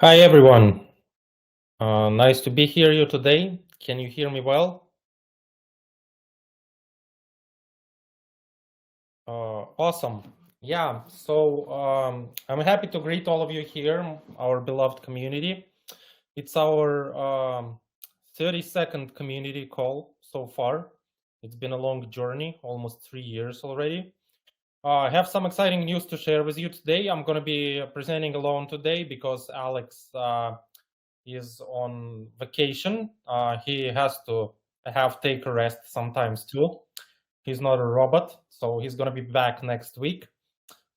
Hi everyone. Nice to be here today. Can you hear me well? Awesome. Yeah, so I'm happy to greet all of you here, our beloved community. It's our 32nd community call so far. It's been a long journey, almost 3 years already. I have some exciting news to share with you today. I'm going to be presenting alone today because Alex is on vacation. He has to take a rest sometimes too. He's not a robot, so he's gonna be back next week.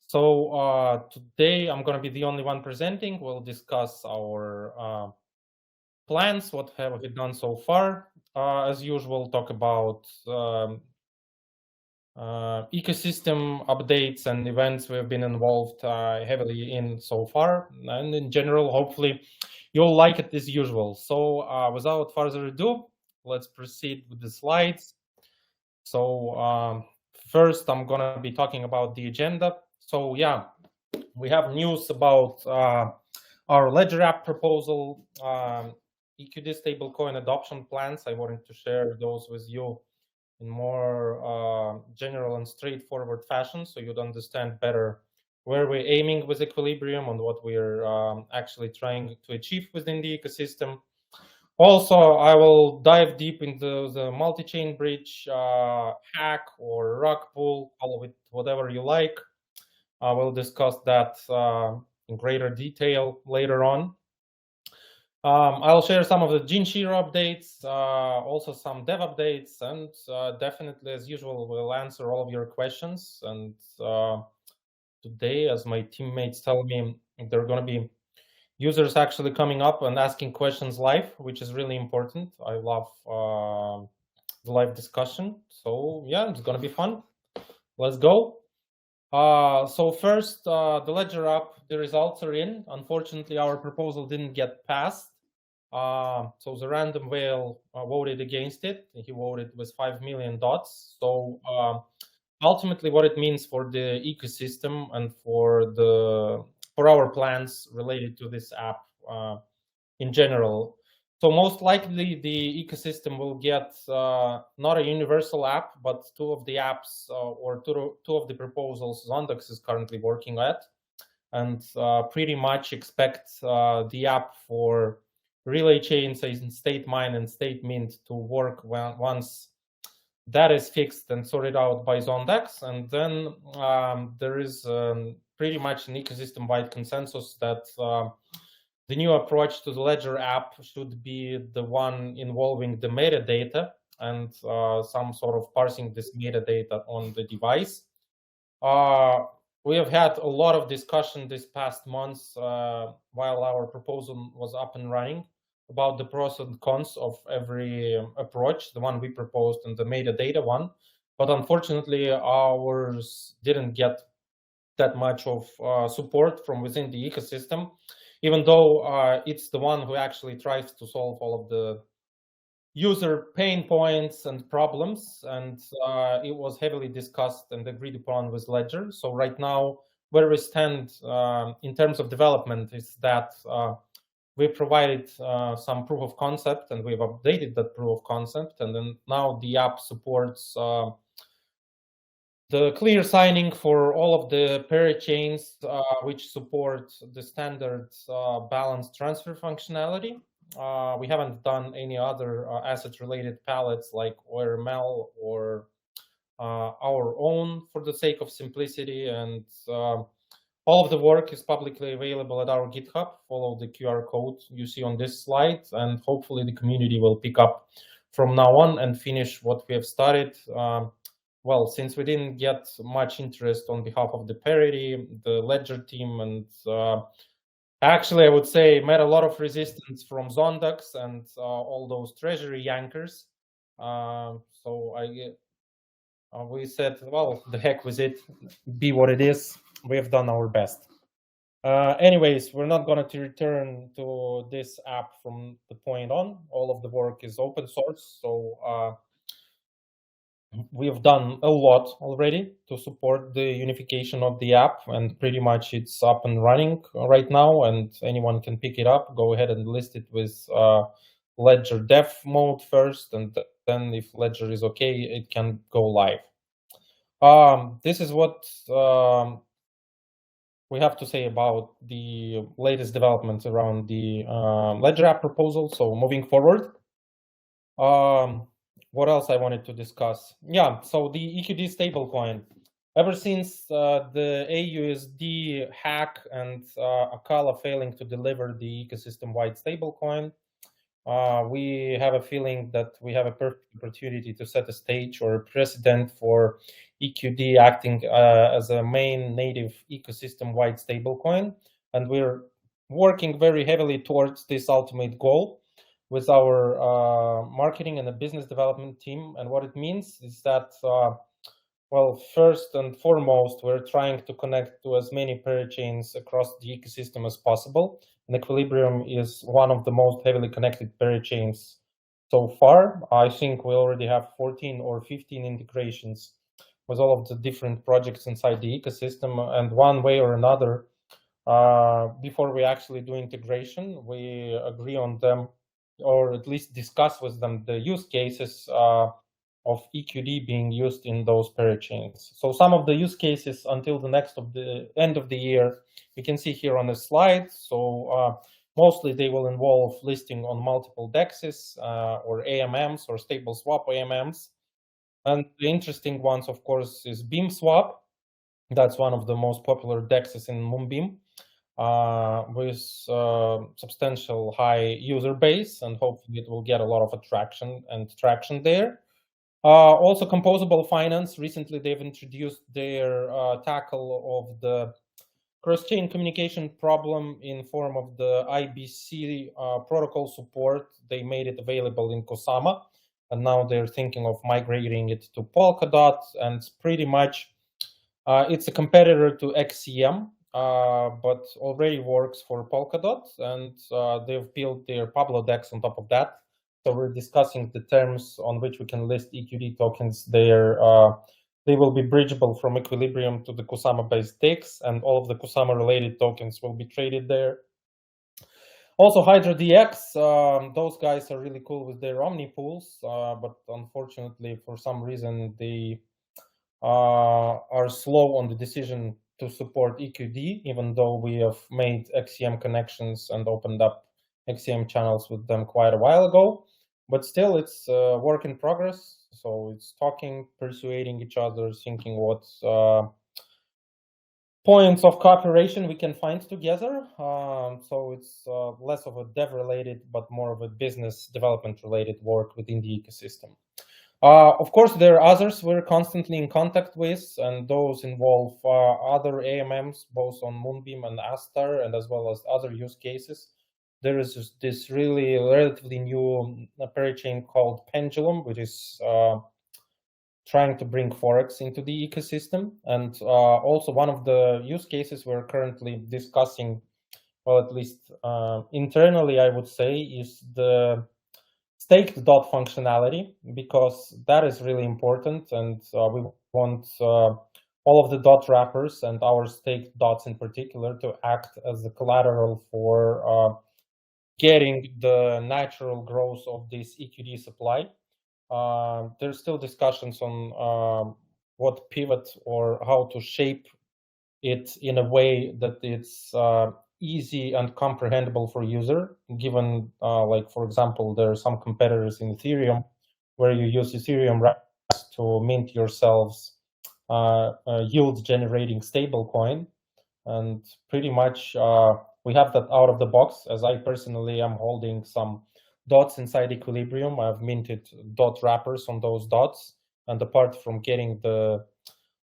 So today I'm gonna be the only one presenting. We'll discuss our plans, what have we done so far. As usual, talk about ecosystem updates and events we've been involved heavily in so far. And in general, hopefully you'll like it as usual. So without further ado, let's proceed with the slides. So first, I'm going to be talking about the agenda. So yeah, we have news about our Ledger app proposal, EQD stablecoin adoption plans. I wanted to share those with you in more general and straightforward fashion, so you'd understand better where we're aiming with Equilibrium and what we're actually trying to achieve within the ecosystem. Also, I will dive deep into the multi-chain bridge hack or rug pull, call it whatever you like. I will discuss that in greater detail later on. I'll share some of the Genshiro updates, also some dev updates, and definitely, as usual, we'll answer all of your questions. And today, as my teammates tell me, there are going to be users actually coming up and asking questions live, which is really important. I love the live discussion. So yeah, it's going to be fun. Let's go. So first, the Ledger app, the results are in. Unfortunately, our proposal didn't get passed. So the random whale voted against it. He voted with 5 million dots. So ultimately, what it means for the ecosystem and for our plans related to this app in general. So most likely, the ecosystem will get not a universal app, but two of the apps or two of the proposals Zondex is currently working at, and pretty much expect the app for relay chains and state mine and state mint to work once that is fixed and sorted out by Zondex. And then there is pretty much an ecosystem-wide consensus that the new approach to the Ledger app should be the one involving the metadata and some sort of parsing this metadata on the device. We have had a lot of discussion this past months while our proposal was up and running about the pros and cons of every approach, the one we proposed and the metadata one. But unfortunately, ours didn't get that much of support from within the ecosystem, even though it's the one who actually tries to solve all of the user pain points and problems, and it was heavily discussed and agreed upon with Ledger. So right now, where we stand in terms of development is that we provided some proof of concept, and we've updated that proof of concept, and then now the app supports the clear signing for all of the parachains which support the standard balance transfer functionality. We haven't done any other asset-related palettes like ORML or our own for the sake of simplicity, and all of the work is publicly available at our GitHub. Follow the QR code you see on this slide, and hopefully the community will pick up from now on and finish what we have started. Well, since we didn't get much interest on behalf of the parity, the Ledger team, and actually, I would say met a lot of resistance from Zondex and all those treasury yankers. So we said, well, the heck with it, be what it is. We have done our best. Anyways, we're not going to return to this app from the point on. All of the work is open source, so we have done a lot already to support the unification of the app, and pretty much it's up and running right now, and anyone can pick it up. Go ahead and list it with Ledger dev mode first, and then if Ledger is okay, it can go live. This is what we have to say about the latest developments around the Ledger app proposal. So moving forward, what else I wanted to discuss? Yeah, so the EQD stablecoin. Ever since the AUSD hack and Akala failing to deliver the ecosystem-wide stablecoin, we have a feeling that we have a perfect opportunity to set a stage or a precedent for EQD acting as a main native ecosystem-wide stablecoin. And we're working very heavily towards this ultimate goal with our marketing and the business development team. And what it means is that, well, first and foremost, we're trying to connect to as many parachains across the ecosystem as possible. And Equilibrium is one of the most heavily connected parachains so far. I think we already have 14 or 15 integrations with all of the different projects inside the ecosystem. And one way or another, before we actually do integration, we agree on them, or at least discuss with them the use cases of EQD being used in those parachains. So some of the use cases until the end of the year, we can see here on the slide. So mostly they will involve listing on multiple DEXs or AMMs or stable swap AMMs. And the interesting ones, of course, is Beam Swap. That's one of the most popular DEXs in Moonbeam, with substantial high user base, and hopefully it will get a lot of traction there. Also, composable finance. Recently, they've introduced their tackle of the cross-chain communication problem in form of the IBC protocol support. They made it available in Kusama, and now they're thinking of migrating it to Polkadot, and pretty much it's a competitor to XCM, but already works for Polkadot, and they've built their Pablo DEX on top of that. So we're discussing the terms on which we can list EQD tokens there. They will be bridgeable from Equilibrium to the Kusama-based DEX, and all of the Kusama-related tokens will be traded there. Also, Hydra DX, those guys are really cool with their Omni pools, but unfortunately, for some reason, they are slow on the decision to support EQD, even though we have made XCM connections and opened up XCM channels with them quite a while ago. But still, it's a work in progress. So it's talking, persuading each other, thinking what points of cooperation we can find together. So it's less of a dev-related, but more of a business development-related work within the ecosystem. Of course, there are others we're constantly in contact with, and those involve other AMMs, both on Moonbeam and Astar, and as well as other use cases. There is this really relatively new parachain called Pendulum, which is trying to bring Forex into the ecosystem. And also one of the use cases we're currently discussing, well, at least internally, I would say, is the staked dot functionality, because that is really important, and we want all of the dot wrappers and our staked dots in particular to act as the collateral for getting the natural growth of this EQD supply. There's still discussions on what pivot or how to shape it in a way that it's easy and comprehensible for user, given like, for example, there are some competitors in Ethereum where you use Ethereum wrappers to mint yourselves yield generating stablecoin, and pretty much we have that out of the box. As I personally am holding some dots inside Equilibrium, I've minted dot wrappers on those dots, and apart from getting the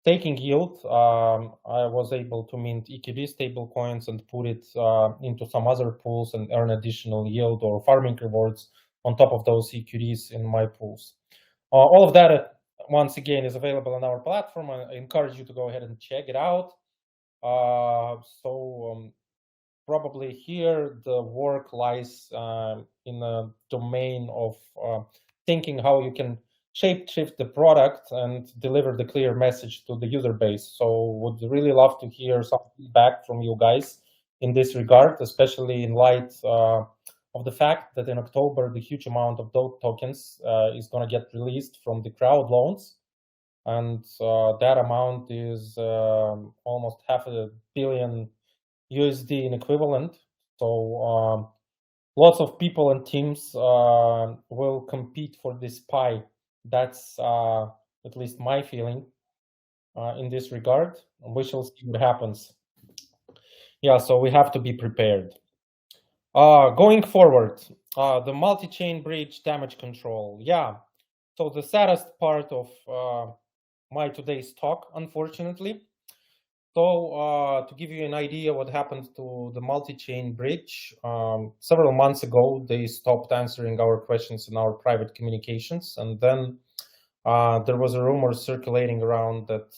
staking yield, I was able to mint EQD stablecoins and put it into some other pools and earn additional yield or farming rewards on top of those EQDs in my pools. All of that, once again, is available on our platform. I encourage you to go ahead and check it out. Probably here the work lies in the domain of thinking how you can shape-shift the product and deliver the clear message to the user base. So would really love to hear some feedback from you guys in this regard, especially in light of the fact that in October, the huge amount of DOT tokens is going to get released from the crowd loans. And that amount is almost $500 million USD in equivalent. So lots of people and teams will compete for this pie. That's at least my feeling in this regard. We shall see what happens. Yeah, so we have to be prepared. Going forward, the multi-chain bridge damage control. Yeah, so the saddest part of my today's talk, unfortunately. So to give you an idea what happened to the multi-chain bridge, several months ago, they stopped answering our questions in our private communications. And then there was a rumor circulating around that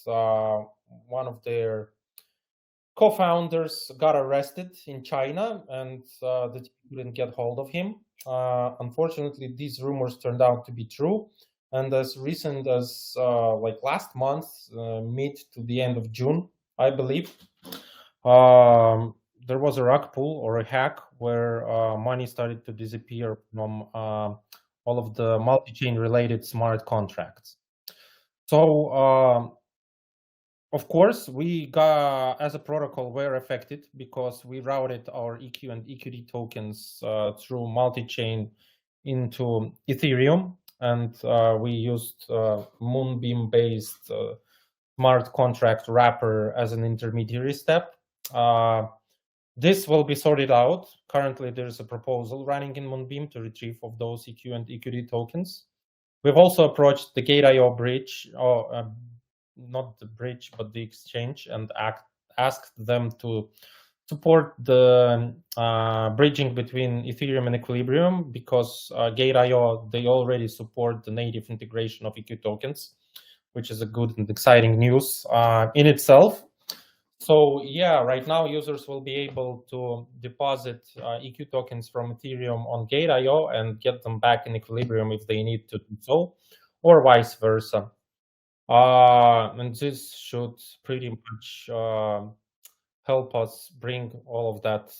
one of their co-founders got arrested in China and the team couldn't get hold of him. Unfortunately, these rumors turned out to be true. And as recent as like last month, mid to the end of June, I believe, there was a rug pull or a hack where money started to disappear from all of the multi-chain related smart contracts. So of course, we got, as a protocol, we're affected because we routed our EQ and EQD tokens through multi-chain into Ethereum, and we used Moonbeam-based smart contract wrapper as an intermediary step. This will be sorted out. Currently, there's a proposal running in Moonbeam to retrieve of those EQ and EQD tokens. We've also approached the Gate.io bridge, not the bridge, but the exchange, and asked them to support the bridging between Ethereum and Equilibrium, because Gate.io, they already support the native integration of EQ tokens, which is a good and exciting news in itself. So yeah, right now users will be able to deposit EQ tokens from Ethereum on Gate.io and get them back in Equilibrium if they need to do so, or vice versa. And this should pretty much help us bring all of that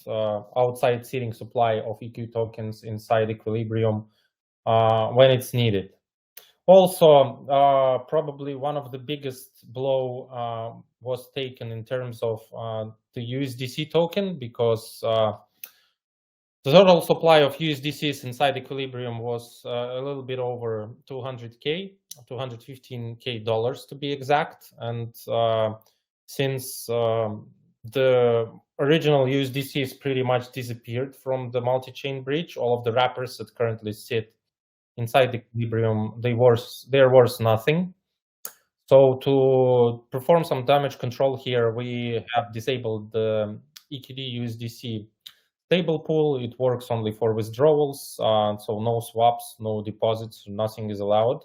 outside seeding supply of EQ tokens inside Equilibrium when it's needed. Also, probably one of the biggest blow was taken in terms of the USDC token, because the total supply of USDCs inside Equilibrium was a little bit over 200K, $215K to be exact. And since the original USDCs pretty much disappeared from the multi-chain bridge, all of the wrappers that currently sit inside the Equilibrium, they're worth nothing. So to perform some damage control here, we have disabled the EQD USDC stable pool. It works only for withdrawals, so no swaps, no deposits, nothing is allowed.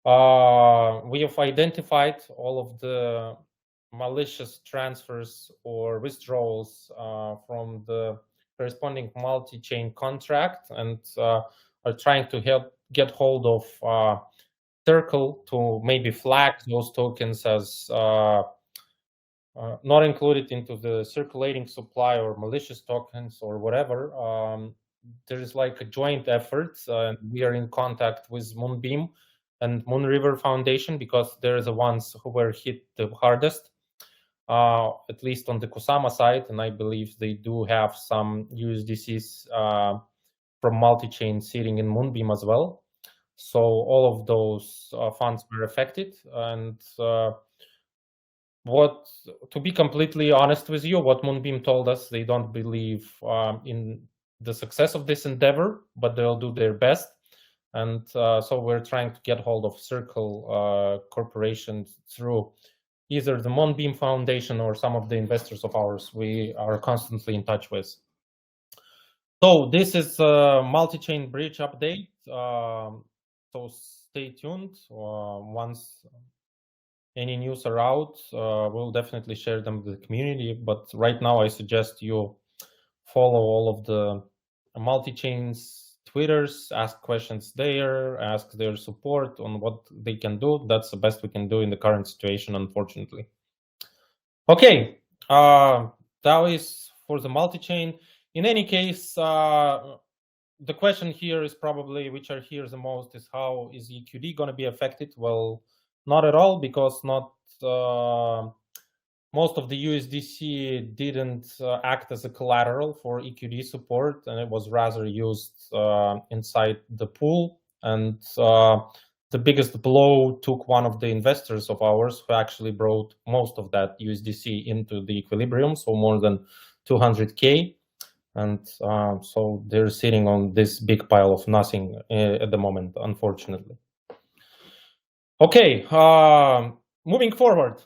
We have identified all of the malicious transfers or withdrawals from the corresponding multi-chain contract, and are trying to help get hold of Circle to maybe flag those tokens as not included into the circulating supply or malicious tokens or whatever. There is like a joint effort, and we are in contact with Moonbeam and Moonriver Foundation, because they're the ones who were hit the hardest, at least on the Kusama side, and I believe they do have some USDCs from multi-chain sitting in Moonbeam as well. So all of those funds were affected, and to be completely honest with you, what Moonbeam told us, they don't believe in the success of this endeavor, but they'll do their best. And so we're trying to get hold of Circle Corporation through either the Moonbeam Foundation or some of the investors of ours we are constantly in touch with. So this is a multi-chain bridge update. So stay tuned. Once any news are out, we'll definitely share them with the community. But right now, I suggest you follow all of the multi-chains Twitters, ask questions there, ask their support on what they can do. That's the best we can do in the current situation, unfortunately. Okay, that is for the multi-chain. In any case, the question here is probably, which I hear the most, is how is EQD going to be affected? Well, not at all, because not most of the USDC didn't act as a collateral for EQD support, and it was rather used inside the pool. And the biggest blow took one of the investors of ours who actually brought most of that USDC into the equilibrium, so more than 200K. And so they're sitting on this big pile of nothing at the moment, unfortunately. Okay, moving forward.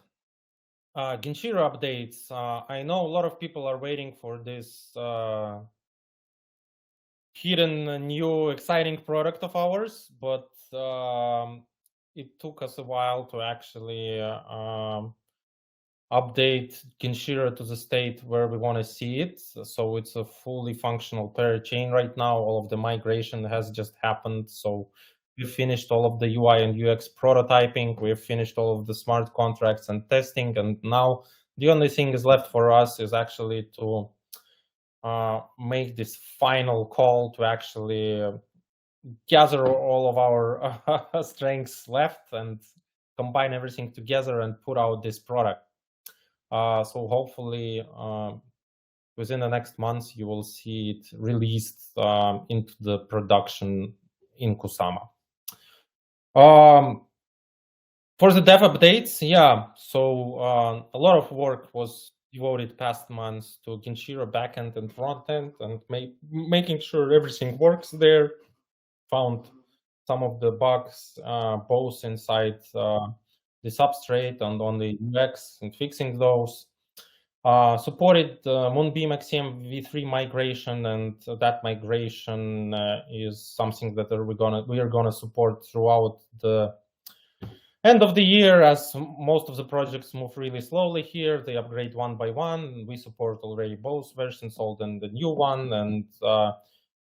Genshiro updates. I know a lot of people are waiting for this hidden new exciting product of ours, but it took us a while to actually update Genshiro to the state where we want to see it. So it's a fully functional parachain right now. All of the migration has just happened. So we finished all of the UI and UX prototyping. We've finished all of the smart contracts and testing. And now the only thing is left for us is actually to make this final call to actually gather all of our strengths left and combine everything together and put out this product. So hopefully within the next months, you will see it released into the production in Kusama. For the dev updates, yeah, so a lot of work was devoted past months to Genshiro backend and frontend and making sure everything works there. Found some of the bugs both inside the substrate and on the UX and fixing those. Supported Moonbeam XCM v3 migration, and that migration is something that we are gonna support throughout the end of the year, as most of the projects move really slowly here. They upgrade one by one. We support already both versions, old and the new one, and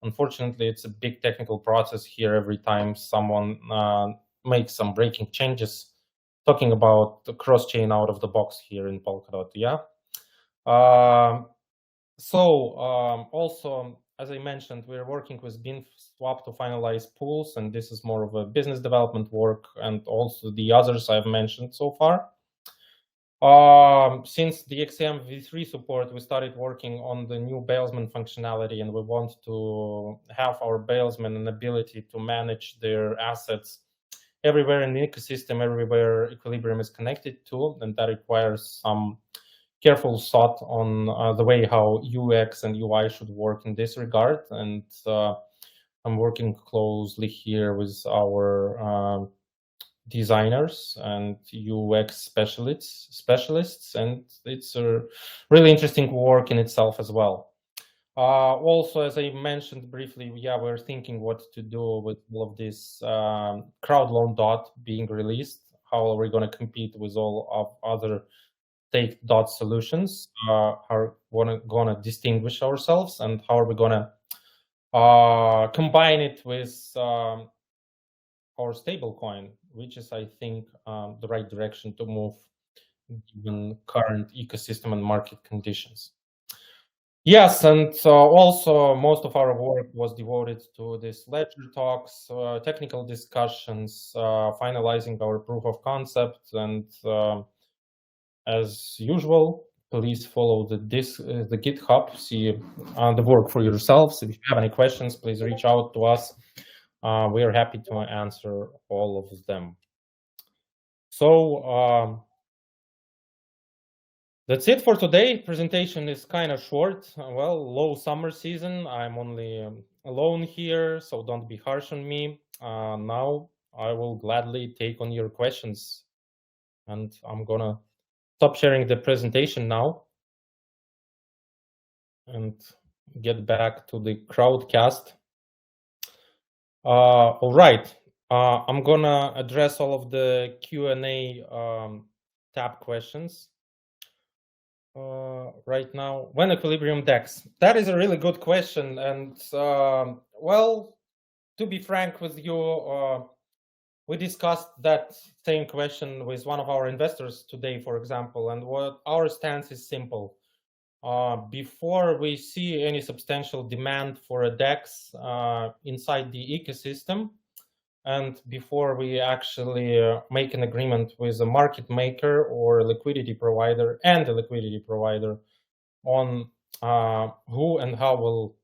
unfortunately, it's a big technical process here every time someone makes some breaking changes. Talking about the cross-chain out of the box here in Polkadot, yeah. Also, as I mentioned, we're working with BinSwap to finalize pools, and this is more of a business development work, and also the others I've mentioned so far. Since the XM v3 support, we started working on the new bailsman functionality, and we want to have our bailsmen an ability to manage their assets everywhere in the ecosystem, everywhere Equilibrium is connected to, and that requires some careful thought on the way how UX and UI should work in this regard. And I'm working closely here with our designers and UX specialists, and it's a really interesting work in itself as well. Also, as I mentioned briefly, yeah, we're thinking what to do with all of this crowd loan dot being released. How are we going to compete with all of other take dot solutions? How are we going to distinguish ourselves, and how are we going to combine it with our stablecoin, which is, I think, the right direction to move given current ecosystem and market conditions. Yes, and also most of our work was devoted to this ledger talks, technical discussions, finalizing our proof of concept, and as usual, please follow the GitHub, see the work for yourselves. If you have any questions, please reach out to us. We are happy to answer all of them. So that's it for today. Presentation is kind of short. Well, low summer season. I'm only alone here, so don't be harsh on me. Now I will gladly take on your questions, and I'm gonna stop sharing the presentation now and get back to the crowdcast. All right, I'm gonna address all of the Q&A tab questions right now. When Equilibrium DEX? That is a really good question, and well, to be frank with you, we discussed that same question with one of our investors today, for example, and what our stance is simple. Before we see any substantial demand for a DEX inside the ecosystem, and before we actually make an agreement with a market maker or a liquidity provider and a liquidity provider on who and how will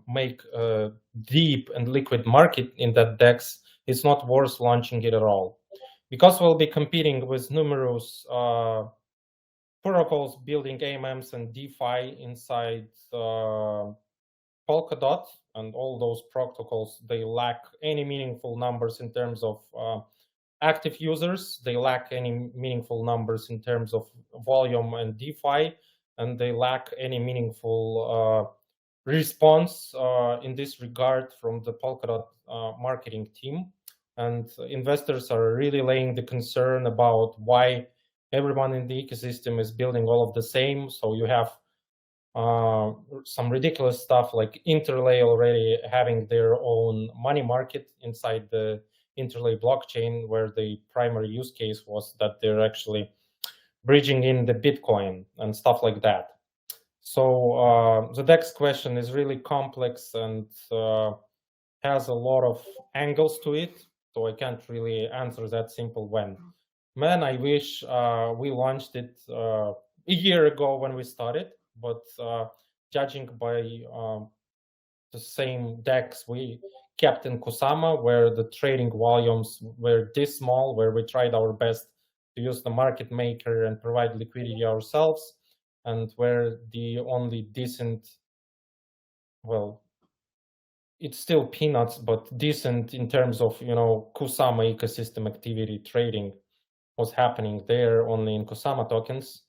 make a deep and liquid market in that DEX, it's not worth launching it at all. Because we'll be competing with numerous protocols building AMMs and DeFi inside Polkadot, and all those protocols, they lack any meaningful numbers in terms of active users, they lack any meaningful numbers in terms of volume and DeFi, and they lack any meaningful response in this regard from the Polkadot marketing team. And investors are really laying the concern about why everyone in the ecosystem is building all of the same. So you have some ridiculous stuff like Interlay already having their own money market inside the Interlay blockchain, where the primary use case was that they're actually bridging in the Bitcoin and stuff like that. So the next question is really complex and has a lot of angles to it. So I can't really answer that simple when. Man, I wish we launched it a year ago when we started, but judging by the same DEX we kept in Kusama, where the trading volumes were this small, where we tried our best to use the market maker and provide liquidity ourselves, and where the only decent, well, it's still peanuts, but decent in terms of, you know, Kusama ecosystem activity trading was happening there only in Kusama tokens.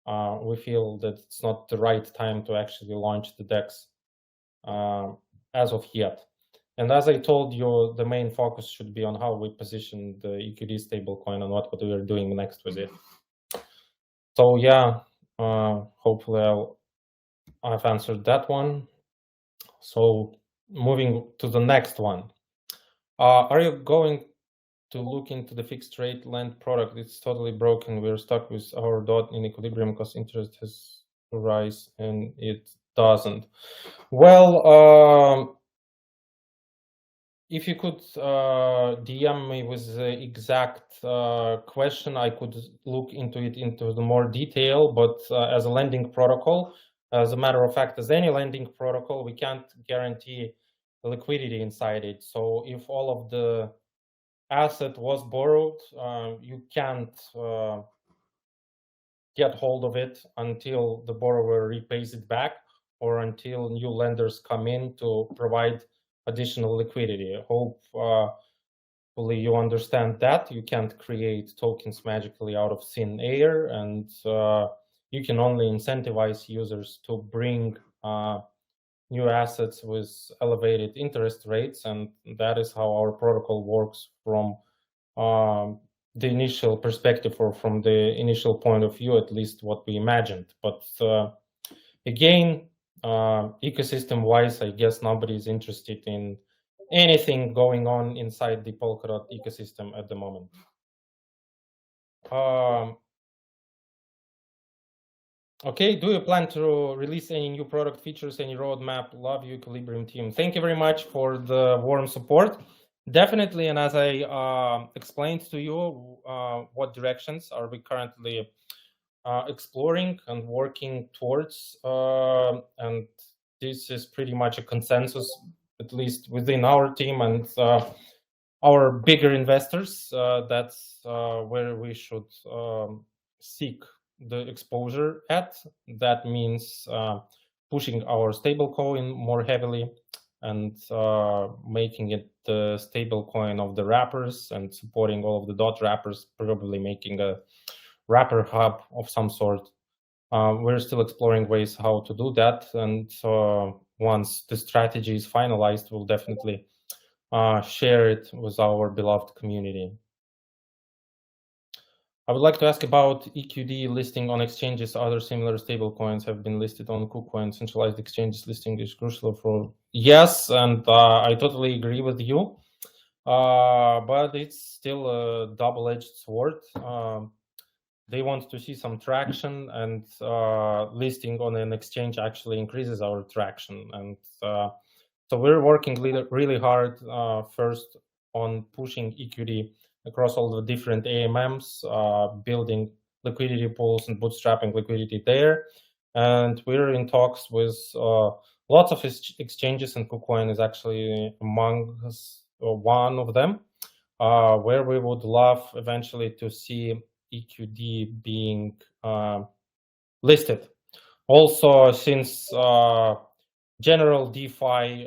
We feel that it's not the right time to actually launch the DEX as of yet. And as I told you, the main focus should be on how we position the EQD stablecoin and what we are doing next with it. So yeah, hopefully I've answered that one. So moving to the next one. Are you going to look into the fixed rate lend product? It's totally broken. We're stuck with our DOT in equilibrium because interest has to rise and it doesn't. Well, if you could DM me with the exact question, I could look into it into the more detail. But as a lending protocol, as a matter of fact, as any lending protocol, we can't guarantee liquidity inside it. So if all of the asset was borrowed, you can't get hold of it until the borrower repays it back or until new lenders come in to provide additional liquidity. Hopefully you understand that you can't create tokens magically out of thin air, and you can only incentivize users to bring new assets with elevated interest rates, and that is how our protocol works from the initial perspective, or from the initial point of view, at least what we imagined. But again, ecosystem-wise, I guess nobody is interested in anything going on inside the Polkadot ecosystem at the moment. Okay, do you plan to release any new product features, any roadmap? Love you, Equilibrium team. Thank you very much for the warm support. Definitely, and as I explained to you, what directions are we currently exploring and working towards, and this is pretty much a consensus, at least within our team and our bigger investors. That's where we should seek the exposure at. That means pushing our stablecoin more heavily and making it the stablecoin of the wrappers and supporting all of the DOT wrappers, probably making a wrapper hub of some sort. We're still exploring ways how to do that, and once the strategy is finalized, we'll definitely share it with our beloved community. I would like to ask about EQD listing on exchanges. Other similar stablecoins have been listed on KuCoin. Centralized exchanges listing is crucial for. Yes, and I totally agree with you. But it's still a double-edged sword. They want to see some traction, and listing on an exchange actually increases our traction. And so we're working really hard first on pushing EQD across all the different AMMs, building liquidity pools and bootstrapping liquidity there. And we're in talks with lots of exchanges, and KuCoin is actually among us, one of them, where we would love eventually to see EQD being listed. Also, since general DeFi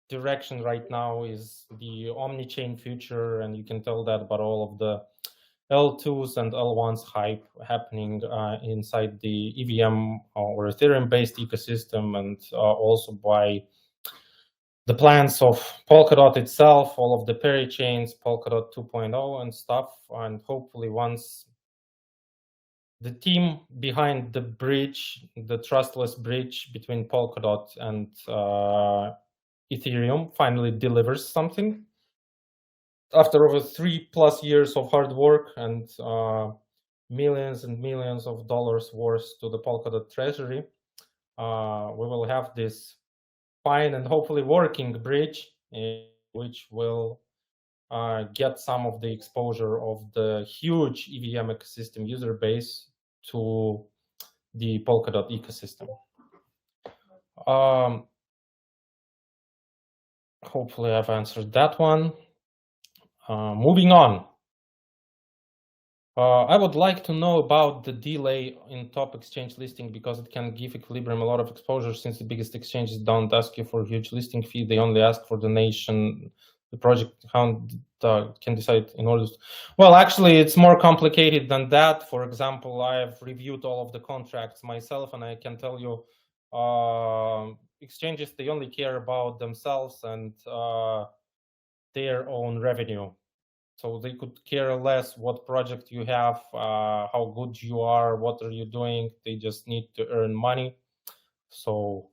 direction right now is the Omnichain future, and you can tell that about all of the L2s and L1s hype happening inside the EVM or Ethereum-based ecosystem, and also by the plans of Polkadot itself, all of the perichains, Polkadot 2.0 and stuff. And hopefully once the team behind the bridge, the trustless bridge between Polkadot and Ethereum finally delivers something, after over 3+ years of hard work and millions and millions of dollars worth to the Polkadot treasury, we will have this fine and hopefully working bridge, which will get some of the exposure of the huge EVM ecosystem user base to the Polkadot ecosystem. Hopefully I've answered that one. Moving on. I would like to know about the delay in top exchange listing, because it can give Equilibrium a lot of exposure, since the biggest exchanges don't ask you for a huge listing fee. They only ask for donation. The project account can decide in order to... Well, actually, it's more complicated than that. For example, I have reviewed all of the contracts myself, and I can tell you exchanges, they only care about themselves and their own revenue. So they could care less what project you have, how good you are, what are you doing. They just need to earn money. So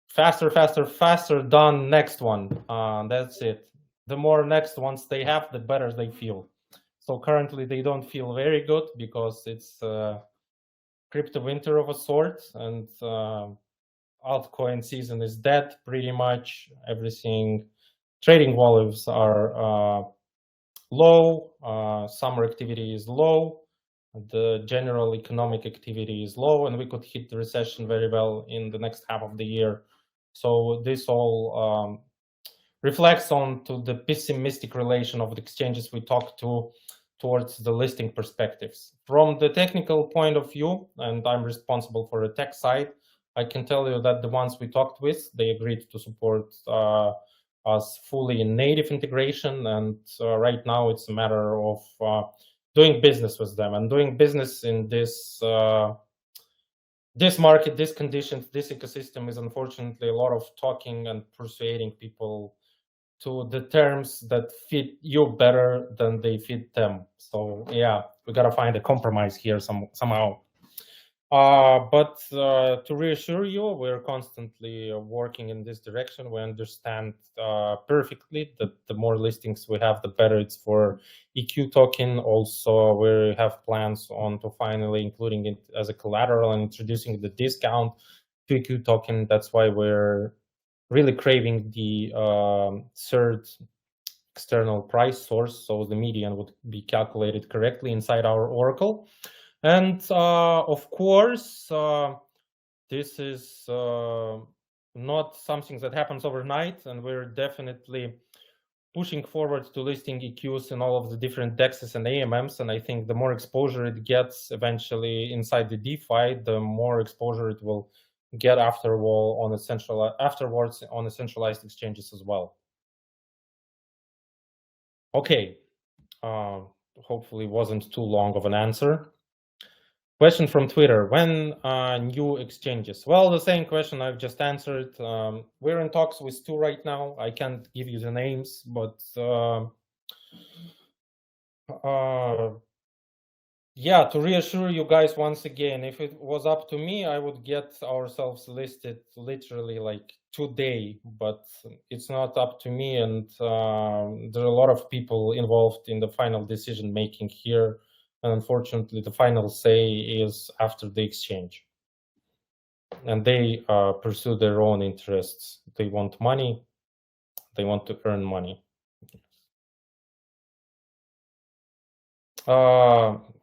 faster, faster, faster, done, next one. That's it. The more next ones they have, the better they feel. So currently they don't feel very good, because it's crypto winter of a sort, and altcoin season is dead pretty much. Everything, trading volumes are low, summer activity is low, the general economic activity is low, and we could hit the recession very well in the next half of the year. So this all reflects on to the pessimistic relation of the exchanges we talked to towards the listing perspectives. From the technical point of view, and I'm responsible for the tech side, I can tell you that the ones we talked with, they agreed to support us fully in native integration, and right now it's a matter of doing business with them, and doing business in this this market, these conditions, this ecosystem is unfortunately a lot of talking and persuading people to the terms that fit you better than they fit them. So yeah, we gotta find a compromise here somehow. But to reassure you, we're constantly working in this direction. We understand perfectly that the more listings we have, the better it's for EQ token. Also, we have plans on to finally including it as a collateral and introducing the discount to EQ token. That's why we're really craving the third external price source, so the median would be calculated correctly inside our Oracle. And of course, this is not something that happens overnight, and we're definitely pushing forward to listing EQs in all of the different DEXs and AMMs. And I think the more exposure it gets eventually inside the DeFi, the more exposure it will get afterwards on a centralized exchanges as well. Okay, hopefully wasn't too long of an answer. Question from Twitter, when new exchanges? Well, the same question I've just answered. We're in talks with 2 right now. I can't give you the names, but Yeah, to reassure you guys once again, if it was up to me, I would get ourselves listed literally like today, but it's not up to me, and there are a lot of people involved in the final decision making here, and unfortunately the final say is after the exchange, and they pursue their own interests. They want money, they want to earn money.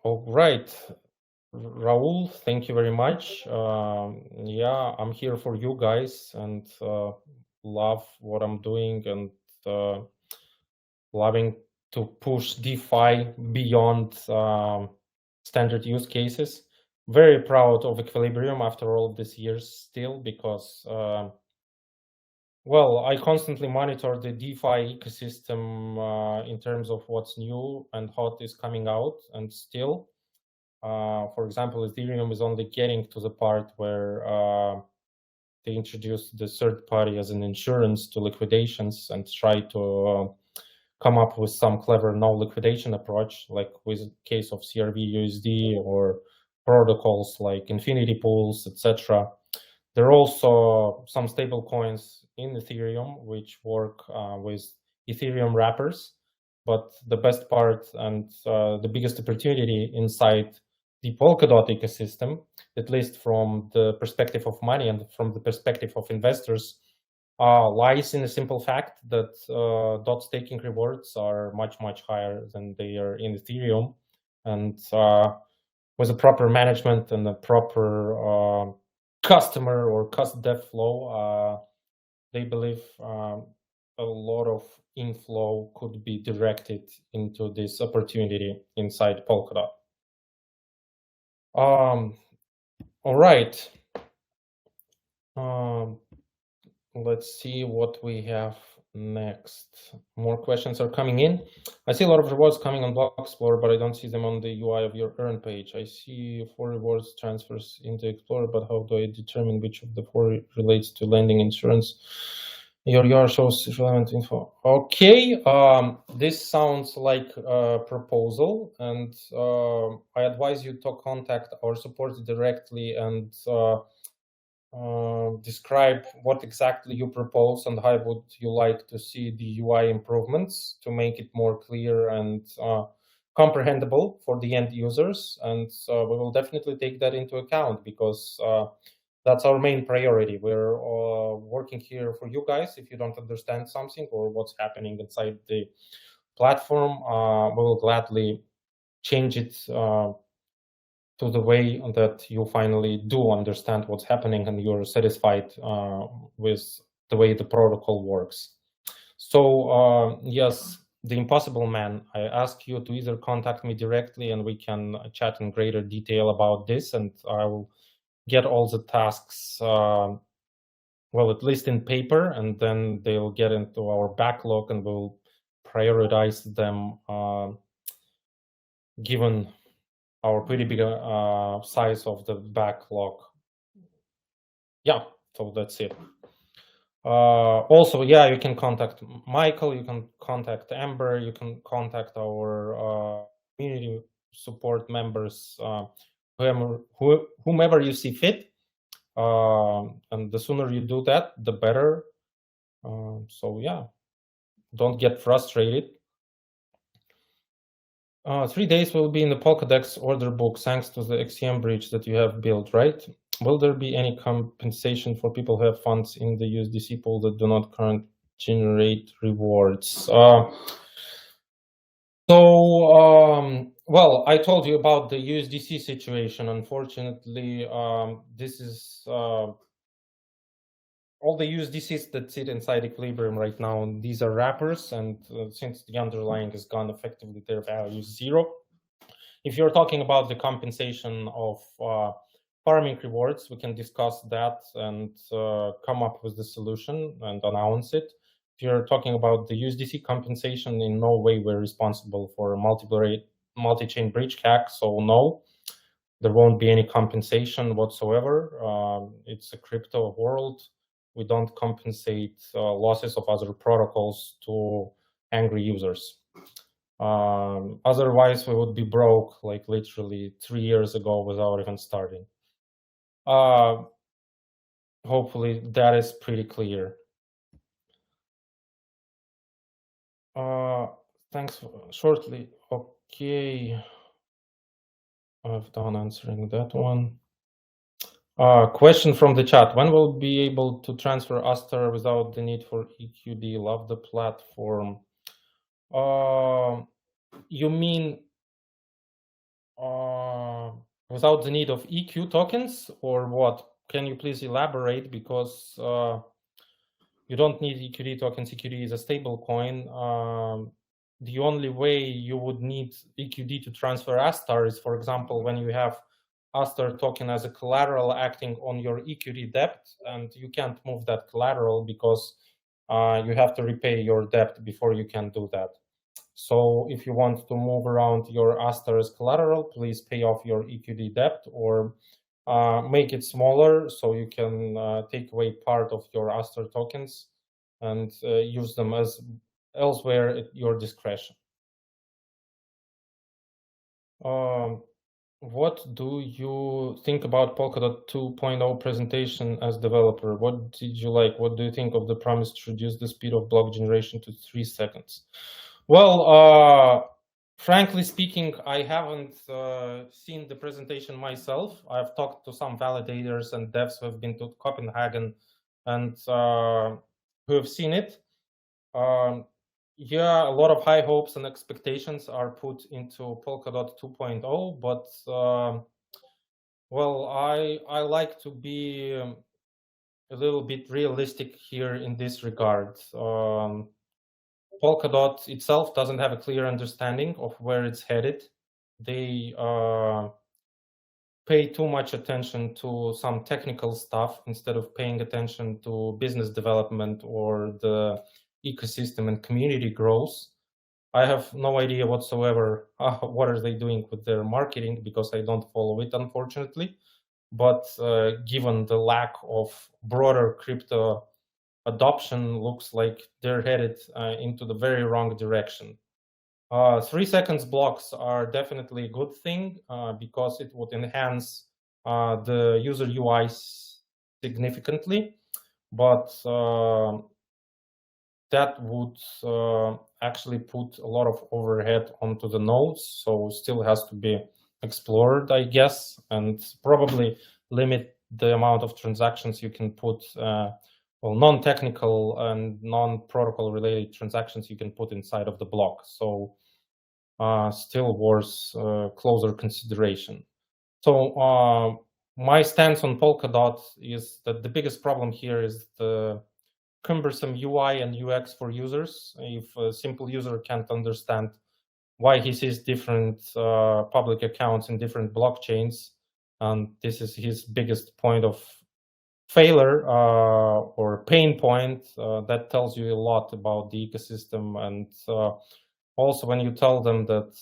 All right, Raul, thank you very much. Yeah, I'm here for you guys, and love what I'm doing, and loving to push DeFi beyond standard use cases. Very proud of Equilibrium after all of these years still, because well, I constantly monitor the DeFi ecosystem in terms of what's new and hot is coming out, and still, for example, Ethereum is only getting to the part where they introduced the third party as an insurance to liquidations and try to come up with some clever no liquidation approach, like with the case of CRV USD or protocols like Infinity Pools, etc. There are also some stable coins in Ethereum which work with Ethereum wrappers. But the best part and the biggest opportunity inside the Polkadot ecosystem, at least from the perspective of money and from the perspective of investors, lies in the simple fact that dot staking rewards are much, much higher than they are in Ethereum. And with a proper management and a proper customer or cost dev flow, they believe a lot of inflow could be directed into this opportunity inside Polkadot. All right. Let's see what we have next. More questions are coming in. I see a lot of rewards coming on Block Explorer, but I don't see them on the UI of your earn page. I see 4 rewards transfers into Explorer, but how do I determine which of the 4 relates to lending insurance? Your UR shows relevant info. Okay, this sounds like a proposal, and I advise you to contact our support directly and describe what exactly you propose and how would you like to see the UI improvements to make it more clear and comprehensible for the end users. And we will definitely take that into account, because that's our main priority. We're working here for you guys. If you don't understand something or what's happening inside the platform, we will gladly change it to the way that you finally do understand what's happening and you're satisfied with the way the protocol works. So yes, the Impossible Man, I ask you to either contact me directly and we can chat in greater detail about this, and I will get all the tasks, well, at least in paper, and then they'll get into our backlog and we'll prioritize them given our pretty big size of the backlog. Yeah, so that's it. Also, yeah, you can contact Michael, you can contact Amber, you can contact our community support members, whomever you see fit. And the sooner you do that, the better. So yeah, don't get frustrated. 3 days will be in the Polkadex order book thanks to the XCM bridge that you have built, right? Will there be any compensation for people who have funds in the USDC pool that do not currently generate rewards? Well, I told you about the USDC situation. Unfortunately, this is all the USDCs that sit inside Equilibrium right now. These are wrappers, and since the underlying is gone, effectively their value is 0. If you're talking about the compensation of farming rewards, we can discuss that and come up with the solution and announce it. If you're talking about the USDC compensation, in no way we're responsible for a multi-chain bridge hack, so no, there won't be any compensation whatsoever. It's a crypto world. We don't compensate losses of other protocols to angry users. Otherwise, we would be broke like literally 3 years ago without even starting. Hopefully that is pretty clear. Thanks shortly. Okay, I've done answering that one. Question from the chat: when will be able to transfer Astar without the need for EQD? Love the platform. You mean without the need of EQ tokens, or what? Can you please elaborate? Because you don't need EQD tokens. EQD is a stable coin. The only way you would need EQD to transfer Astar is, for example, when you have Astar token as a collateral acting on your EQD debt, and you can't move that collateral because you have to repay your debt before you can do that. So if you want to move around your Astar as collateral, please pay off your EQD debt or make it smaller so you can take away part of your Astar tokens and use them as elsewhere at your discretion. What do you think about Polkadot 2.0 presentation as developer? What did you like? What do you think of the promise to reduce the speed of block generation to 3 seconds? Well, frankly speaking, I haven't seen the presentation myself. I've talked to some validators and devs who have been to Copenhagen and who have seen it. Yeah, a lot of high hopes and expectations are put into Polkadot 2.0, but well, I like to be a little bit realistic here in this regard. Polkadot itself doesn't have a clear understanding of where it's headed. They pay too much attention to some technical stuff instead of paying attention to business development or the ecosystem and community growth. I have no idea whatsoever what are they doing with their marketing because I don't follow it, unfortunately. But given the lack of broader crypto adoption, looks like they're headed into the very wrong direction. 3 seconds blocks are definitely a good thing because it would enhance the user UI significantly, but that would actually put a lot of overhead onto the nodes, so still has to be explored, I guess, and probably limit the amount of transactions you can put, well, non-technical and non-protocol related transactions you can put inside of the block. So still worth closer consideration. So my stance on Polkadot is that the biggest problem here is the cumbersome UI and UX for users. If a simple user can't understand why he sees different public accounts in different blockchains, and this is his biggest point of failure or pain point, that tells you a lot about the ecosystem. And also when you tell them that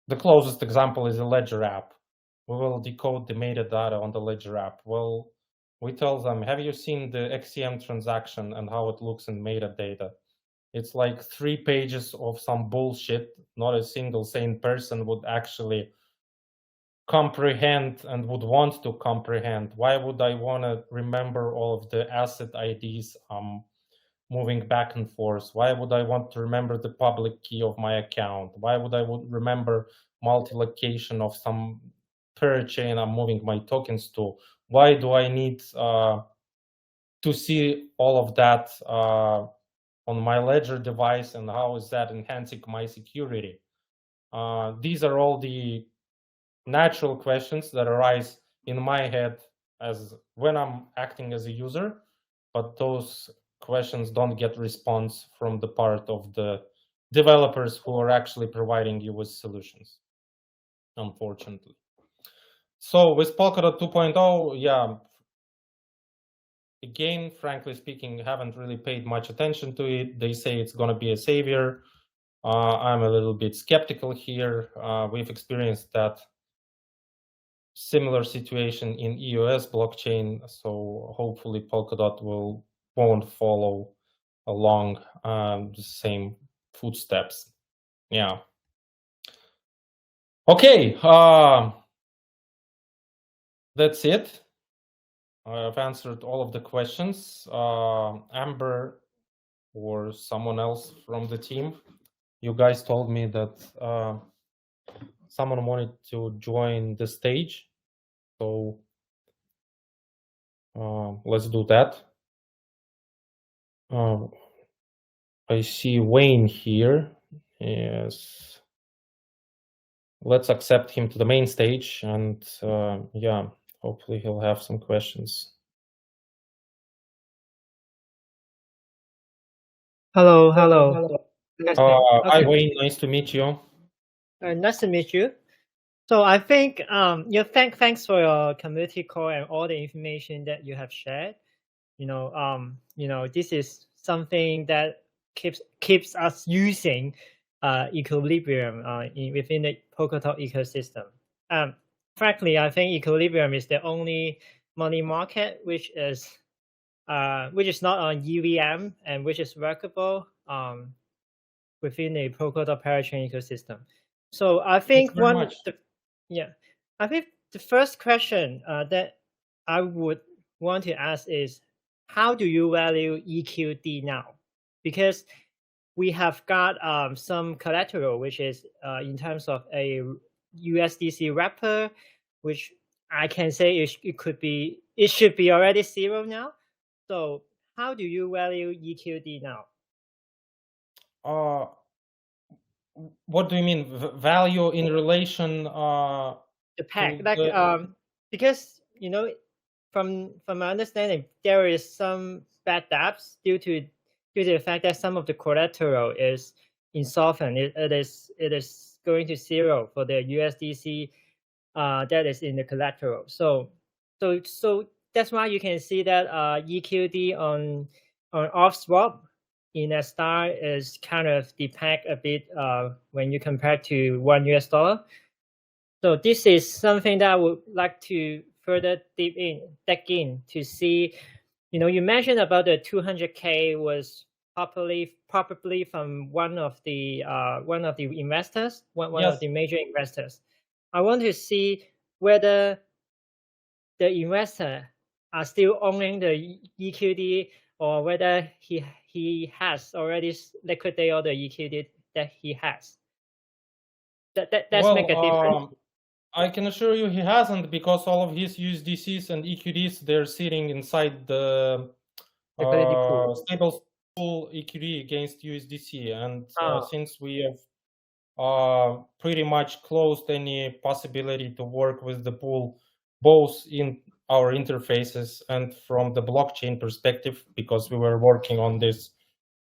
the closest example is a Ledger app, we will decode the metadata on the Ledger app. Well, we tell them, have you seen the XCM transaction and how it looks in metadata? It's like 3 pages of some bullshit. Not a single sane person would actually comprehend and would want to comprehend. Why would I want to remember all of the asset IDs moving back and forth? Why would I want to remember the public key of my account? Why would I remember multi-location of some parachain I'm moving my tokens to? Why do I need to see all of that on my Ledger device, and how is that enhancing my security? These are all the natural questions that arise in my head as when I'm acting as a user, but those questions don't get response from the part of the developers who are actually providing you with solutions, unfortunately. So with Polkadot 2.0, yeah, again, frankly speaking, haven't really paid much attention to it. They say it's going to be a savior. I'm a little bit skeptical here. We've experienced that similar situation in EOS blockchain, so hopefully Polkadot won't follow along the same footsteps. Yeah. Okay. That's it. I've answered all of the questions. Amber or someone else from the team, you guys told me that someone wanted to join the stage, so let's do that. I see Wayne here. Yes, let's accept him to the main stage, and yeah, hopefully he'll have some questions. Hello. Hi Wayne, nice to meet you. Nice to meet you. So I think thanks for your community call and all the information that you have shared. This is something that keeps us using Equilibrium within the Polkadot ecosystem. Frankly, I think Equilibrium is the only money market which is not on EVM and which is workable within a Polkadot parachain ecosystem. So I think I think the first question that I would want to ask is, how do you value EQD now? Because we have got some collateral, which is in terms of a USDC wrapper, which I can say it should be already zero now. So how do you value EQD now? What do you mean value in relation the pack, because from my understanding, there is some bad dApps due to the fact that some of the collateral is insolvent. It is going to zero for the USDC that is in the collateral. So that's why you can see that EQD on off swap in a star is kind of depack a bit when you compare to $1. So this is something that I would like to further dig in to see. You mentioned about the 200K was probably from one of the investors, one yes. of the major investors. I want to see whether the investor are still owning the EQD or whether he has already liquidated all the EQD that he has. That's make a difference. I can assure you he hasn't, because all of his USDCs and EQDs, they're sitting inside the stable pool EQD against USDC. And since we have pretty much closed any possibility to work with the pool, both in our interfaces and from the blockchain perspective, because we were working on this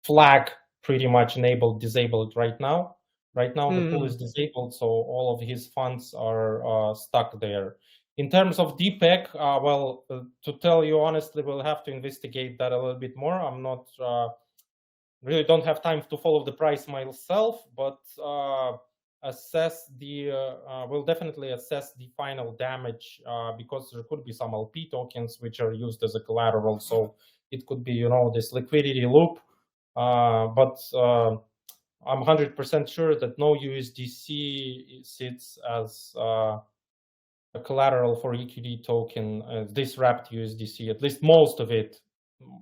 flag pretty much enabled, disabled right now. Right now, the pool is disabled, so all of his funds are stuck there. In terms of DPEC, to tell you honestly, we'll have to investigate that a little bit more. I'm not really don't have time to follow the price myself, but we'll definitely assess the final damage because there could be some LP tokens which are used as a collateral. So it could be, this liquidity loop. But I'm 100% sure that no USDC sits as a collateral for EQD token, this wrapped USDC, at least most of it,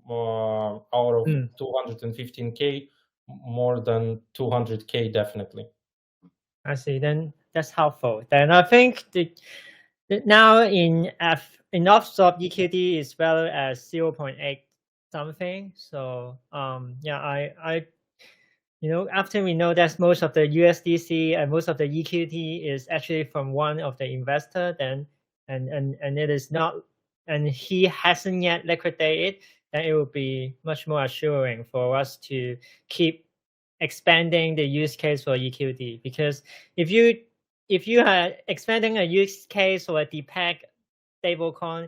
out of 215K, more than 200K, definitely. I see. Then that's helpful. Then I think now in off-swap EQD is valued as 0.8 something. So I after we know that most of the USDC and most of the EQD is actually from one of the investor, then and it is not, and he hasn't yet liquidated, then it will be much more assuring for us to keep expanding the use case for EQD. Because if you are expanding a use case for a DPEG stablecoin,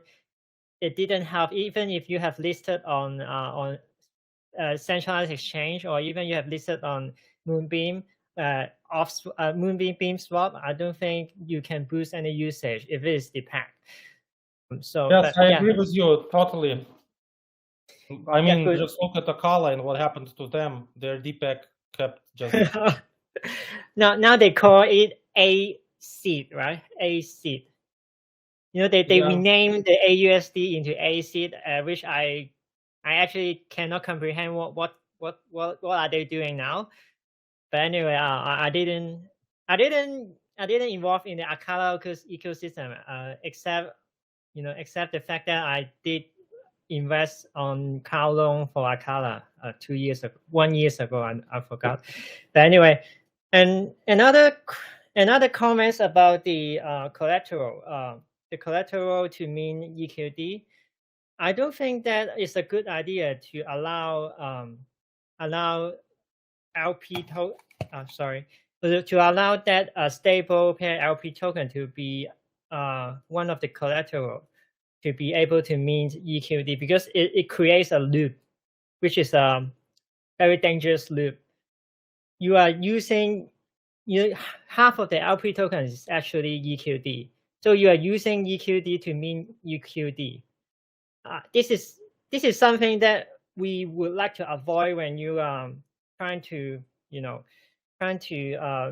it didn't help. Even if you have listed on centralized exchange, or even you have listed on Moonbeam Moonbeam swap, I don't think you can boost any usage if it is DPEG. So yes, I agree with you totally. I mean, just look at Akala and what happened to them. Their DPEG kept just Now they call it A seed, right? A seed. You know, they Yeah. renamed the AUSD into A seed, which I actually cannot comprehend what are they doing now. But anyway, I didn't involve in the Akala ecosystem, except the fact that I did invest on car loan for Akala 1 year ago. I forgot. But anyway, and another comments about the collateral. The collateral to mean EQD. I don't think that it's a good idea to allow LP to allow that stable pair LP token to be one of the collateral to be able to mint EQD, because it creates a loop, which is a very dangerous loop. You are using half of the LP token is actually EQD, so you are using EQD to mint EQD. This is something that we would like to avoid when you trying to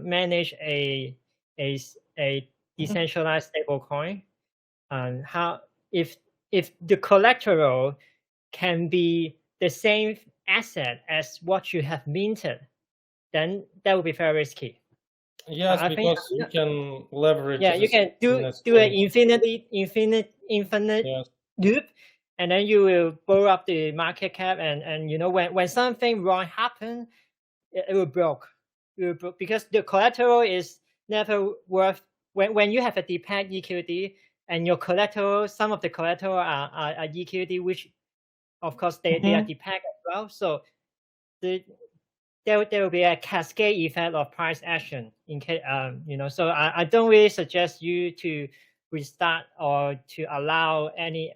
manage a decentralized stablecoin. And how if the collateral can be the same asset as what you have minted, then that would be very risky. Yes, because you can leverage. Yeah, you can do an infinite yes. loop, and then you will blow up the market cap, and when something wrong happens, it will broke. Because the collateral is never worth when you have a depegged EQD and your collateral, some of the collateral are EQD, which of course they are depegged as well. So there will be a cascade effect of price action in case so I don't really suggest you to restart or to allow any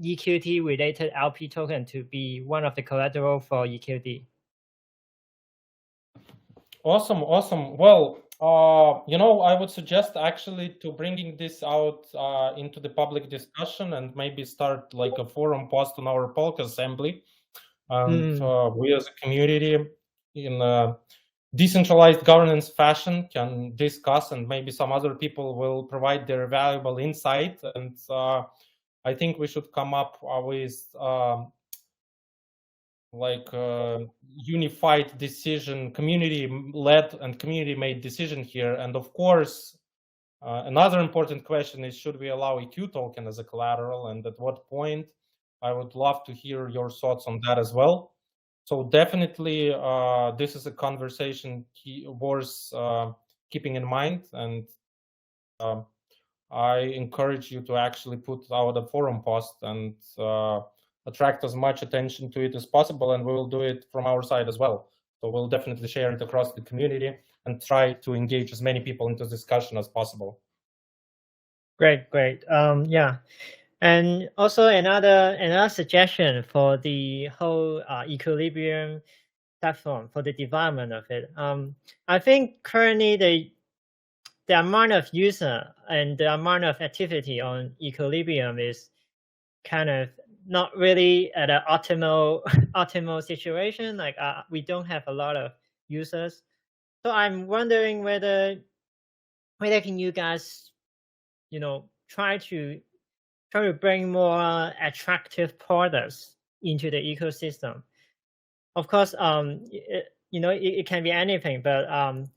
EQT related LP token to be one of the collateral for EQD. Awesome. Well, I would suggest actually to bringing this out into the public discussion and maybe start like a forum post on our Polka assembly, and we as a community in a decentralized governance fashion can discuss, and maybe some other people will provide their valuable insight. And I think we should come up with unified decision, community-led and community-made decision here. And of course, another important question is, should we allow EQ token as a collateral, and at what point? I would love to hear your thoughts on that as well. So definitely, this is a conversation worth keeping in mind, and I encourage you to actually put out a forum post and attract as much attention to it as possible, and we will do it from our side as well. So we'll definitely share it across the community and try to engage as many people into discussion as possible. Great. Yeah. And also another suggestion for the whole Equilibrium platform, for the development of it. I think currently the amount of user and the amount of activity on Equilibrium is kind of not really at an optimal situation. Like we don't have a lot of users, so I'm wondering whether can you guys try to bring more attractive products into the ecosystem. Of course, it can be anything, but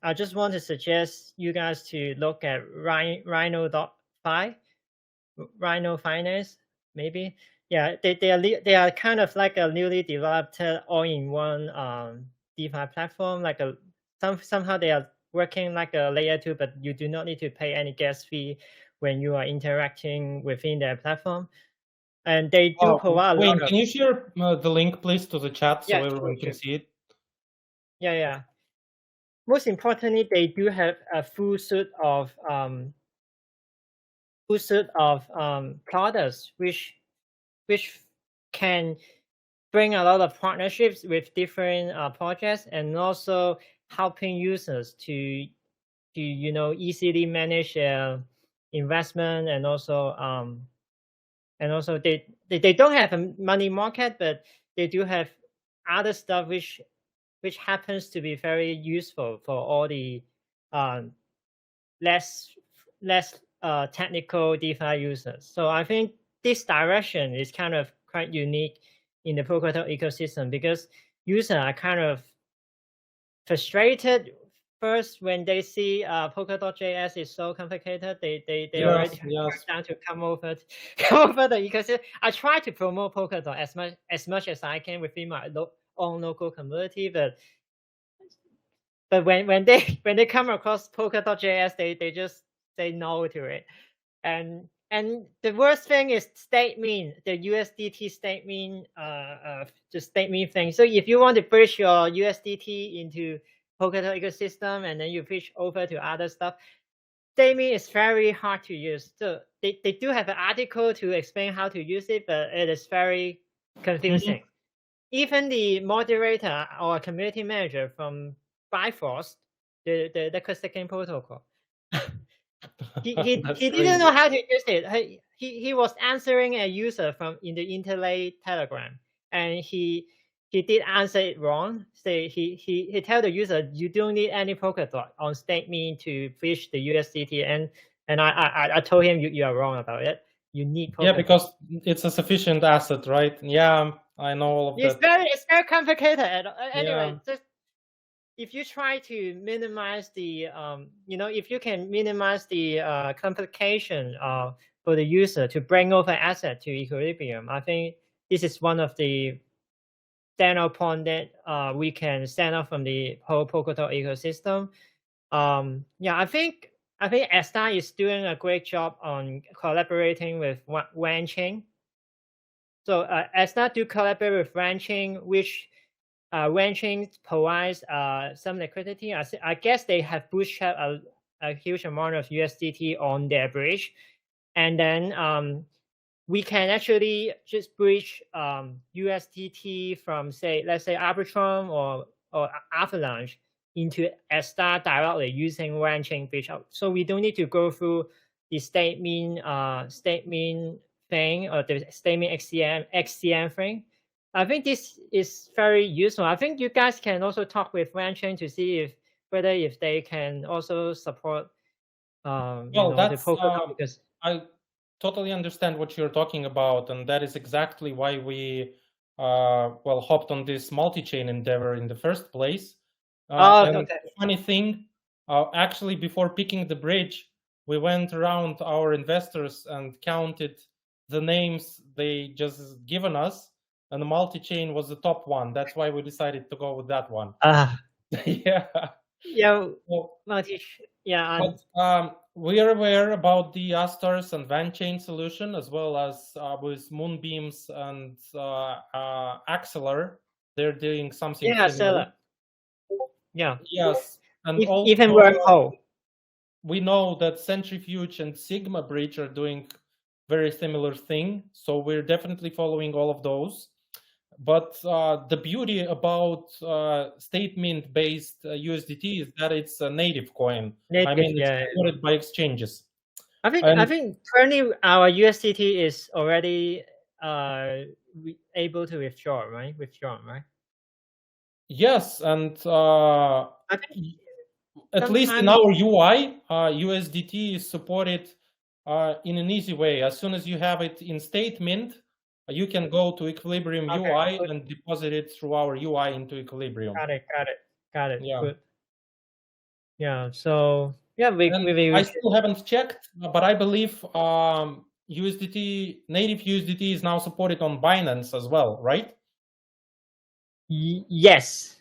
I just want to suggest you guys to look at Rhino.fi, Rhino Finance, maybe. Yeah, they are kind of like a newly developed all-in-one DeFi platform. Like somehow they are working like a layer 2, but you do not need to pay any gas fee when you are interacting within their platform. And they do provide. Wayne, can you share the link, please, to the chat so everyone can see it? Yeah. Most importantly, they do have a full suite of products which can bring a lot of partnerships with different projects, and also helping users to easily manage their investment, and also they don't have a money market, but they do have other stuff which which happens to be very useful for all the less technical DeFi users. So I think this direction is kind of quite unique in the Polkadot ecosystem, because users are kind of frustrated first when they see Polkadot.js is so complicated. They already work down to come over the ecosystem. I try to promote Polkadot as much as I can within my own local community, but when they come across Polkadot.js, they just say no to it. And the worst thing is state mean, the USDT state mean, the state mean thing. So if you want to bridge your USDT into Polkadot ecosystem and then you switch over to other stuff, state mean is very hard to use. So they do have an article to explain how to use it, but it is very confusing. Even the moderator or community manager from Bifrost, the liquid staking protocol, he didn't know how to use it. He was answering a user in the Interlay Telegram, and he did answer it wrong. So he tell the user, you don't need any Polkadot on stake mean to fish the USDT, and I told him you are wrong about it. You need Polkadot. Yeah, because it's a sufficient asset, right? Yeah, I know all of that. It's very complicated. Anyway, just if you try to minimize the if you can minimize the complication for the user to bring over asset to Equilibrium, I think this is one of the standout point that we can stand out from the whole Polkadot ecosystem. I think Asta is doing a great job on collaborating with Wanchain. So Asta do collaborate with Wanchain, which Wanchain provides some liquidity. I guess they have bootstrapped a huge amount of USDT on their bridge, and then we can actually just bridge USDT from let's say Arbitrum or Avalanche into Asta directly using Wanchain bridge. So we don't need to go through the state mean thing or the state mean XCM thing. I think this is very useful. I think you guys can also talk with Wanchain to see whether they can also support the Polkadot, because I totally understand what you're talking about, and that is exactly why we hopped on this multi-chain endeavor in the first place. The funny thing, actually, before picking the bridge, we went around our investors and counted the names they just given us, and the multi-chain was the top one. That's why we decided to go with that one. Yeah. But we are aware about the Astars and Wanchain solution, as well as with Moonbeams and Axelar. They're doing something similar. Yeah. Yes. And even Wormhole. We know that Centrifuge and Sigma Bridge are doing very similar thing. So we're definitely following all of those. But the beauty about state mint based USDT is that it's a native coin. It's supported by exchanges. I think currently our USDT is already able to withdraw, right? Yes, and at least in our UI, USDT is supported in an easy way. As soon as you have it in state mint, you can go to Equilibrium UI and deposit it through our UI into Equilibrium. Got it. Yeah. Good. Yeah. So yeah, I still haven't checked, but I believe native USDT is now supported on Binance as well, right? Yes.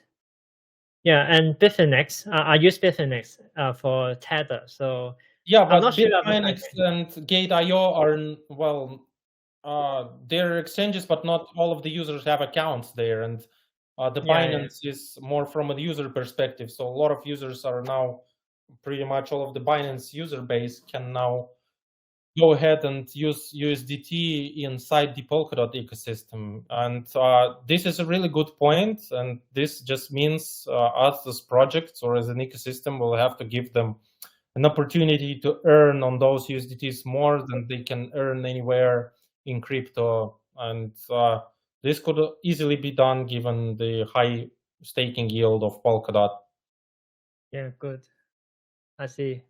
Yeah, and Bitfinex. I use Bitfinex for Tether. So yeah, but Bitfinex and Gate.io are they're exchanges, but not all of the users have accounts there, and the Binance is more from a user perspective. So a lot of users are now, pretty much all of the Binance user base can now go ahead and use USDT inside the Polkadot ecosystem. And this is a really good point, and this just means us as projects or as an ecosystem will have to give them an opportunity to earn on those USDTs more than they can earn anywhere in crypto. And this could easily be done given the high staking yield of Polkadot. Yeah, good. I see.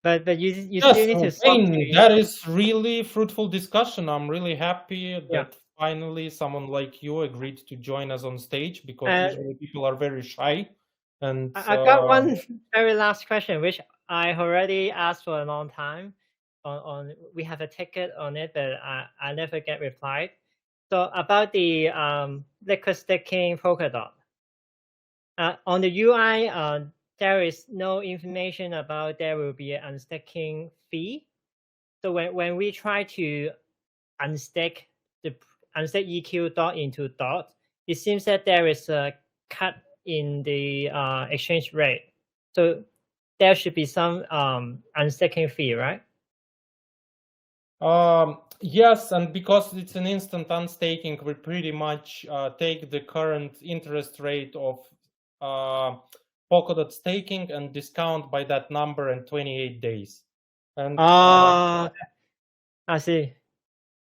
But you Yes, still need to swap Wayne, that is really fruitful discussion. I'm really happy that finally someone like you agreed to join us on stage, because usually people are very shy. And I got one very last question, which I already asked for a long time. On we have a ticket on it, but I never get replied. So about the liquid staking Polkadot. On the UI, there is no information about there will be an unstaking fee. So when we try to unstake EQ dot into dot, it seems that there is a cut in the exchange rate. So there should be some unstaking fee, right? Yes, and because it's an instant unstaking, we pretty much take the current interest rate of Polkadot staking and discount by that number in 28 days. And I see.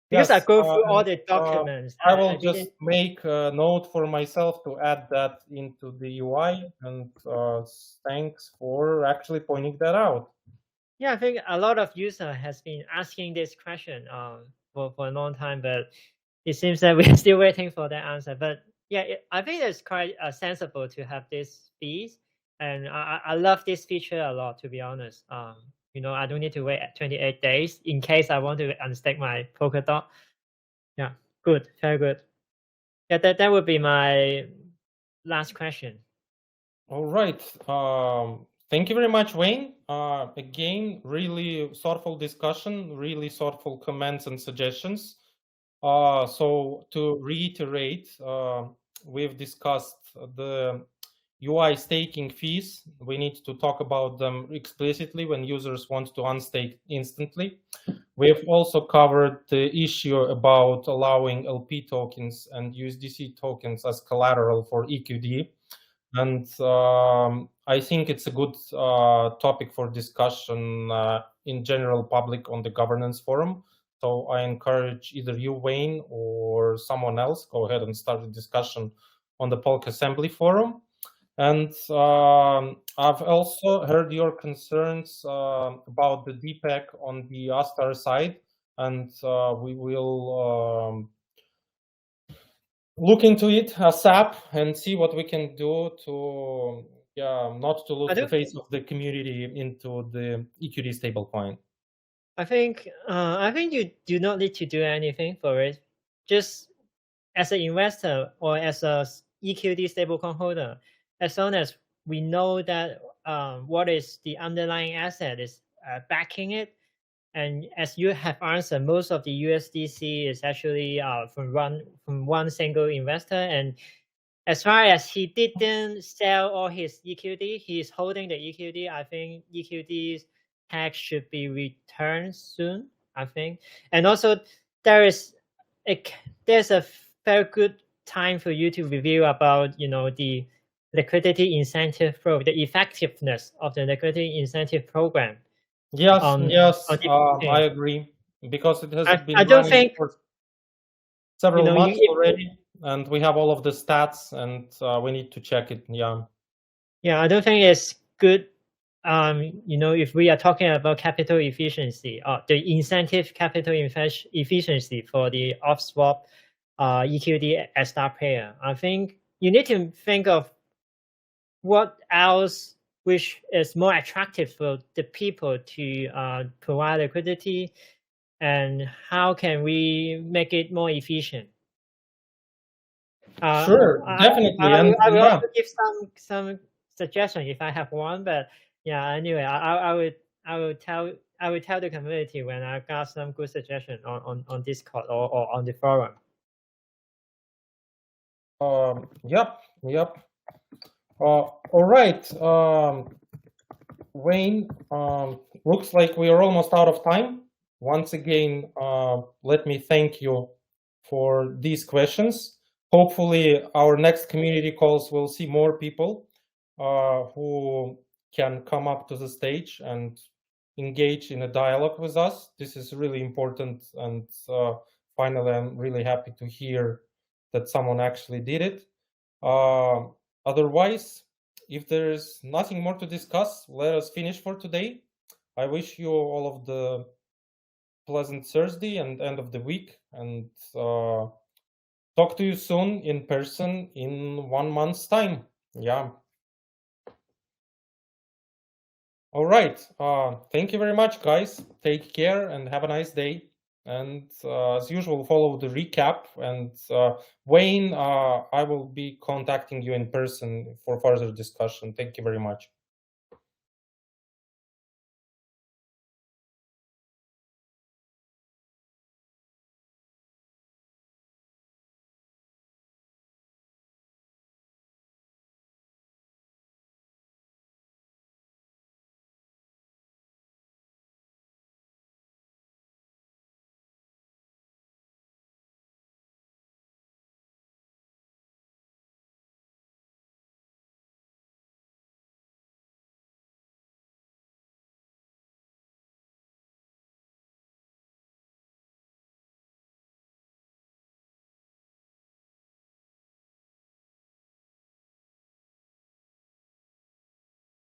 Because yes, I go through all the documents. I will just make a note for myself to add that into the UI, and thanks for actually pointing that out. Yeah, I think a lot of users has been asking this question for a long time, but it seems that we're still waiting for that answer. But yeah, I think it's quite sensible to have these fees, and I love this feature a lot, to be honest. You know, I don't need to wait 28 days in case I want to unstake my Polkadot. Yeah, good, very good. Yeah, that would be my last question. All right. Thank you very much, Wayne. Again, really thoughtful discussion, really thoughtful comments and suggestions. So to reiterate, we've discussed the UI staking fees. We need to talk about them explicitly when users want to unstake instantly. We've also covered the issue about allowing LP tokens and USDC tokens as collateral for EQD. And I think it's a good topic for discussion in general public on the governance forum. So I encourage either you, Wayne, or someone else, go ahead and start the discussion on the Polk Assembly forum. And I've also heard your concerns about the DPEC on the Astar side, and we will look into it ASAP and see what we can do to not to lose the face of the community into the EQD stablecoin. I think you do not need to do anything for it. Just as an investor or as a EQD stablecoin holder, as long as we know that what is the underlying asset is backing it, and as you have answered, most of the USDC is actually from one single investor, and as far as he didn't sell all his EQD, he's holding the EQD. I think EQD's tax should be returned soon, I think. And also there's a very good time for you to review about, you know, the liquidity incentive program, the effectiveness of the liquidity incentive program. Yes, I agree, because it has been running for several months already, and we have all of the stats, and we need to check it. Yeah, I don't think it's good. You know, if we are talking about capital efficiency, the incentive capital efficiency for the off-swap EQD as star pair, I think you need to think of what else which is more attractive for the people to provide liquidity, and how can we make it more efficient? Sure, definitely. I will also give some suggestion if I have one, but yeah, anyway, I would tell the community when I got some good suggestion on Discord or on the forum. Yep. All right, Wayne, looks like we are almost out of time. Once again, let me thank you for these questions. Hopefully our next community calls will see more people who can come up to the stage and engage in a dialogue with us. This is really important, and finally I'm really happy to hear that someone actually did it. Otherwise, if there's nothing more to discuss, let us finish for today. I wish you all of the pleasant Thursday and end of the week, and talk to you soon in person in 1 month's time. Yeah. All right. Thank you very much, guys. Take care and have a nice day. And as usual, follow the recap. And Wayne, I will be contacting you in person for further discussion. Thank you very much.